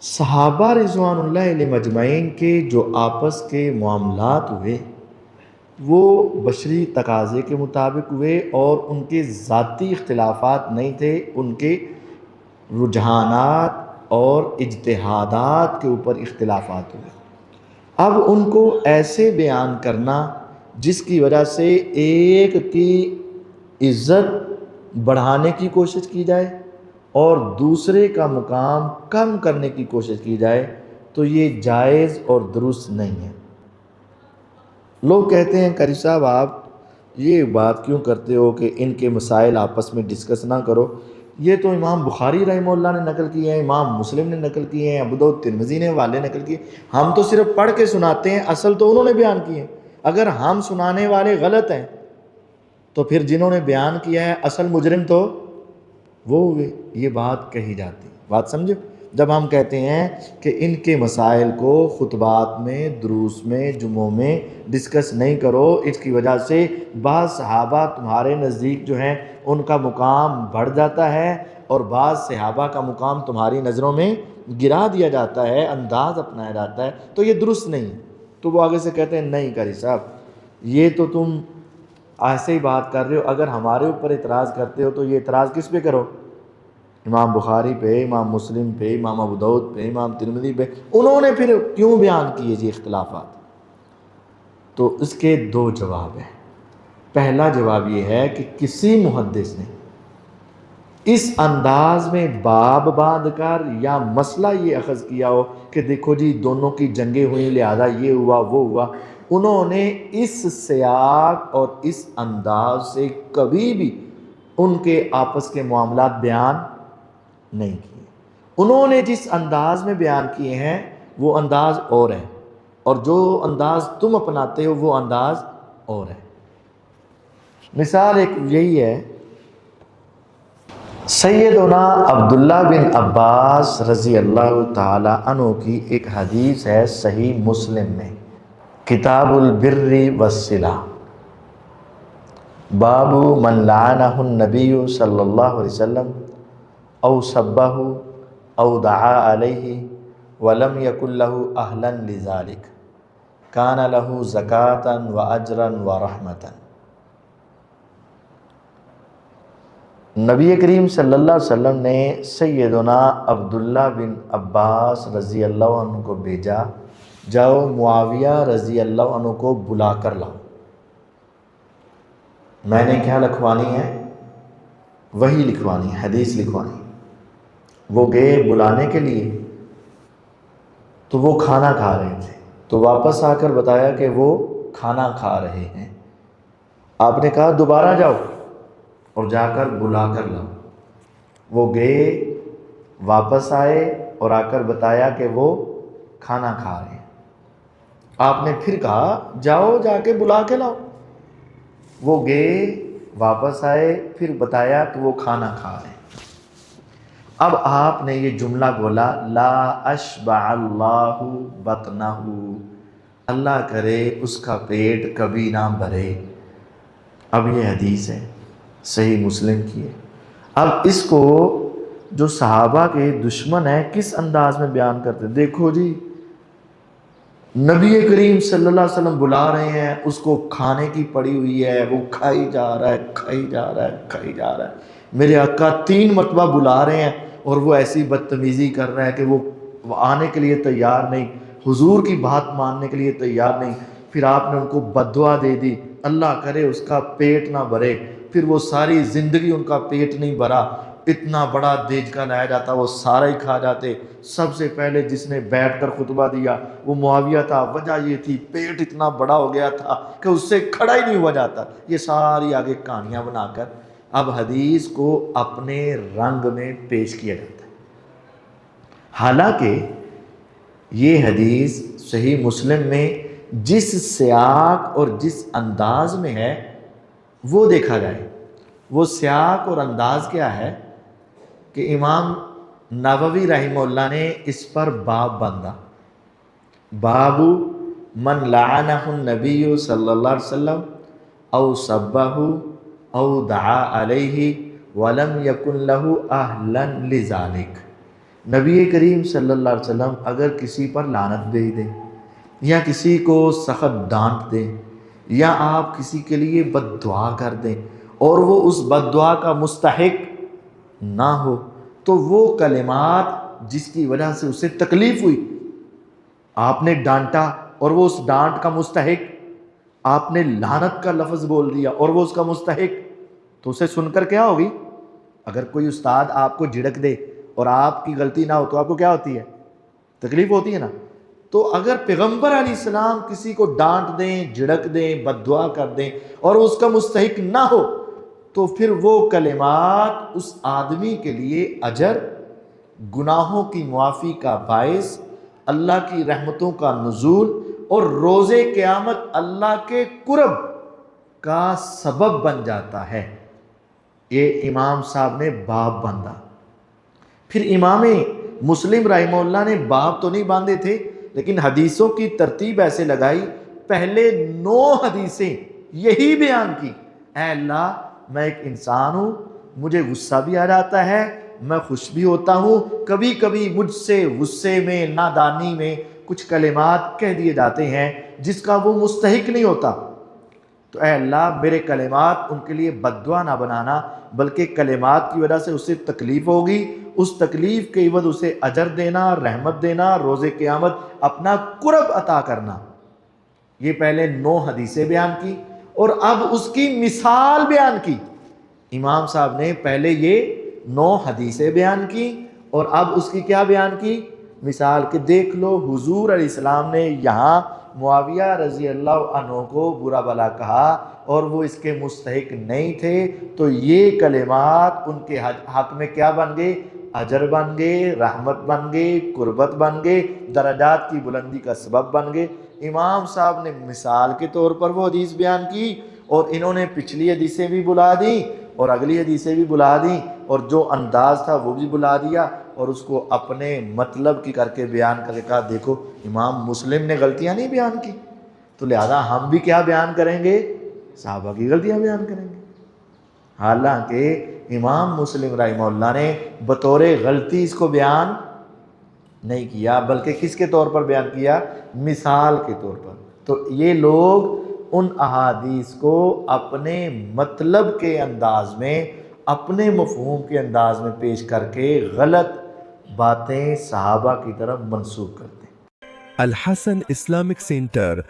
صحابہ رضوان اللہ علیہ مجمعین کے جو آپس کے معاملات ہوئے وہ بشری تقاضے کے مطابق ہوئے اور ان کے ذاتی اختلافات نہیں تھے، ان کے رجحانات اور اجتہادات کے اوپر اختلافات ہوئے۔ اب ان کو ایسے بیان کرنا جس کی وجہ سے ایک کی عزت بڑھانے کی کوشش کی جائے اور دوسرے کا مقام کم کرنے کی کوشش کی جائے تو یہ جائز اور درست نہیں ہے۔ لوگ کہتے ہیں قاری صاحب آپ یہ بات کیوں کرتے ہو کہ ان کے مسائل آپس میں ڈسکس نہ کرو؟ یہ تو امام بخاری رحمہ اللہ نے نقل کیے ہیں، امام مسلم نے نقل کیے ہیں، ابو داؤد ترمذی نے والے نقل کیے، ہم تو صرف پڑھ کے سناتے ہیں، اصل تو انہوں نے بیان کیے ہیں۔ اگر ہم سنانے والے غلط ہیں تو پھر جنہوں نے بیان کیا ہے اصل مجرم تو وہ ہوئے۔ یہ بات کہی جاتی، بات سمجھو؟ جب ہم کہتے ہیں کہ ان کے مسائل کو خطبات میں، دروس میں، جمعوں میں ڈسکس نہیں کرو، اس کی وجہ سے بعض صحابہ تمہارے نزدیک جو ہیں ان کا مقام بڑھ جاتا ہے اور بعض صحابہ کا مقام تمہاری نظروں میں گرا دیا جاتا ہے، انداز اپنایا جاتا ہے، تو یہ درست نہیں۔ تو وہ آگے سے کہتے ہیں نہیں قاری صاحب یہ تو تم ایسے ہی بات کر رہے ہو، اگر ہمارے اوپر اعتراض کرتے ہو تو یہ اعتراض کس پہ کرو؟ امام بخاری پہ، امام مسلم پہ، امام ابو داؤد پہ، امام ترمذی پہ۔ انہوں نے پھر کیوں بیان کیے جی اختلافات؟ تو اس کے دو جواب ہیں۔ پہلا جواب یہ ہے کہ کسی محدث نے اس انداز میں باب باندھ کر یا مسئلہ یہ اخذ کیا ہو کہ دیکھو جی دونوں کی جنگیں ہوئیں لہذا یہ ہوا وہ ہوا، انہوں نے اس سیاق اور اس انداز سے کبھی بھی ان کے آپس کے معاملات بیان نہیں کیے۔ انہوں نے جس انداز میں بیان کیے ہیں وہ انداز اور ہے، اور جو انداز تم اپناتے ہو وہ انداز اور ہے۔ مثال ایک یہی ہے، سیدنا عبداللہ بن عباس رضی اللہ تعالی عنہ کی ایک حدیث ہے صحیح مسلم میں، کتاب البر والصلہ، باب من لعنہ النبی صلی اللہ علیہ وسلم او سبہ او دعا علیہ ولم یکن لہ اہلا لذالک کان لہ زکاۃ و اجرا و رحمۃ۔ نبی کریم صلی اللہ علیہ وسلم نے سیدنا عبداللہ بن عباس رضی اللہ عنہ کو بھیجا، جاؤ معاویہ رضی اللہ عنہ کو بلا کر لاؤ، میں نے کیا لکھوانی ہے؟ وہی لکھوانی ہے، حدیث لکھوانی۔ وہ گئے بلانے کے لیے تو وہ کھانا کھا رہے تھے، تو واپس آ کر بتایا کہ وہ کھانا کھا رہے ہیں۔ آپ نے کہا دوبارہ جاؤ اور جا کر بلا کر لاؤ۔ وہ گئے، واپس آئے اور آ کر بتایا کہ وہ کھانا کھا رہے ہیں۔ آپ نے پھر کہا جاؤ جا کے بلا کے لاؤ۔ وہ گئے، واپس آئے، پھر بتایا کہ وہ کھانا کھا رہے ہیں۔ اب آپ نے یہ جملہ بولا، لا اشبع اللہ بطنہ، اللہ کرے اس کا پیٹ کبھی نہ بھرے۔ اب یہ حدیث ہے، صحیح مسلم کی ہے۔ اب اس کو جو صحابہ کے دشمن ہیں کس انداز میں بیان کرتے ہیں؟ دیکھو جی نبی کریم صلی اللہ علیہ وسلم بلا رہے ہیں، اس کو کھانے کی پڑی ہوئی ہے، وہ کھائی جا رہا ہے، کھائی جا رہا ہے، کھائی جا رہا ہے۔ میرے آقا 3 مرتبہ بلا رہے ہیں اور وہ ایسی بدتمیزی کر رہا ہے کہ وہ آنے کے لیے تیار نہیں، حضور کی بات ماننے کے لیے تیار نہیں۔ پھر آپ نے ان کو بد دعا دے دی، اللہ کرے اس کا پیٹ نہ بھرے۔ پھر وہ ساری زندگی ان کا پیٹ نہیں بھرا، اتنا بڑا دیج کا لایا جاتا وہ سارا ہی کھا جاتے۔ سب سے پہلے جس نے بیٹھ کر خطبہ دیا وہ معاویہ تھا، وجہ یہ تھی پیٹ اتنا بڑا ہو گیا تھا کہ اس سے کھڑا ہی نہیں ہوا جاتا۔ یہ ساری آگے کہانیاں بنا کر اب حدیث کو اپنے رنگ میں پیش کیا جاتا ہے۔ حالانکہ یہ حدیث صحیح مسلم میں جس سیاق اور جس انداز میں ہے وہ دیکھا جائے، وہ سیاق اور انداز کیا ہے کہ امام نووی رحمہ اللہ نے اس پر باب باندھا، باب من لعنہ النبی صلی اللہ علیہ وسلم او سبہ او دعا علیہ ولم یکن لہ اہلا لذالک نبی کریم صلی اللہ علیہ وسلم اگر کسی پر لعنت بھیج دیں یا کسی کو سخت ڈانٹ دیں یا آپ کسی کے لیے بد دعا کر دیں اور وہ اس بد دعا کا مستحق نہ ہو، تو وہ کلمات جس کی وجہ سے اسے تکلیف ہوئی، آپ نے ڈانٹا اور وہ اس ڈانٹ کا مستحق، آپ نے لعنت کا لفظ بول دیا اور وہ اس کا مستحق، تو اسے سن کر کیا ہوگی؟ اگر کوئی استاد آپ کو جھڑک دے اور آپ کی غلطی نہ ہو تو آپ کو کیا ہوتی ہے؟ تکلیف ہوتی ہے نا۔ تو اگر پیغمبر علیہ السلام کسی کو ڈانٹ دیں، جھڑک دیں، بد دعا کر دیں اور اس کا مستحق نہ ہو، تو پھر وہ کلمات اس آدمی کے لیے اجر، گناہوں کی معافی کا باعث، اللہ کی رحمتوں کا نزول اور روز قیامت اللہ کے قرب کا سبب بن جاتا ہے۔ یہ امام صاحب نے باب باندھا۔ پھر امام مسلم رحمہ اللہ نے باب تو نہیں باندھے تھے، لیکن حدیثوں کی ترتیب ایسے لگائی، پہلے 9 حدیثیں یہی بیان کی، اے اللہ میں ایک انسان ہوں، مجھے غصہ بھی آ جاتا ہے، میں خوش بھی ہوتا ہوں، کبھی کبھی مجھ سے غصے میں، نادانی میں کچھ کلمات کہہ دیے جاتے ہیں جس کا وہ مستحق نہیں ہوتا، تو اے اللہ میرے کلمات ان کے لیے بد دعا نہ بنانا، بلکہ کلمات کی وجہ سے اسے تکلیف ہوگی، اس تکلیف کے عوض اسے اجر دینا، رحمت دینا، روز قیامت اپنا قرب عطا کرنا۔ یہ پہلے 9 حدیثیں بیان کی اور اب اس کی مثال بیان کی۔ امام صاحب نے پہلے یہ 9 حدیثیں بیان کی اور اب اس کی کیا بیان کی؟ مثال کہ دیکھ لو حضور علیہ السلام نے یہاں معاویہ رضی اللہ عنہ کو برا بھلا کہا اور وہ اس کے مستحق نہیں تھے، تو یہ کلمات ان کے حق میں کیا بن گئے؟ اجر بن گئے، رحمت بن گئے، قربت بن گئے، درجات کی بلندی کا سبب بن گئے۔ امام صاحب نے مثال کے طور پر وہ حدیث بیان کی اور انہوں نے پچھلی حدیثیں بھی بلا دیں اور اگلی حدیثیں بھی بلا دیں اور جو انداز تھا وہ بھی بلا دیا اور اس کو اپنے مطلب کی کر کے بیان کر کے کہا دیکھو امام مسلم نے غلطیاں نہیں بیان کی، تو لہذا ہم بھی کیا بیان کریں گے؟ صحابہ کی غلطیاں بیان کریں گے۔ حالانکہ امام مسلم رحمہ اللہ نے بطور غلطی اس کو بیان نہیں کیا، بلکہ کس کے طور پر بیان کیا؟ مثال کے طور پر۔ تو یہ لوگ ان احادیث کو اپنے مطلب کے انداز میں، اپنے مفہوم کے انداز میں پیش کر کے غلط باتیں صحابہ کی طرف منسوب کرتے ہیں۔ الحسن اسلامک سینٹر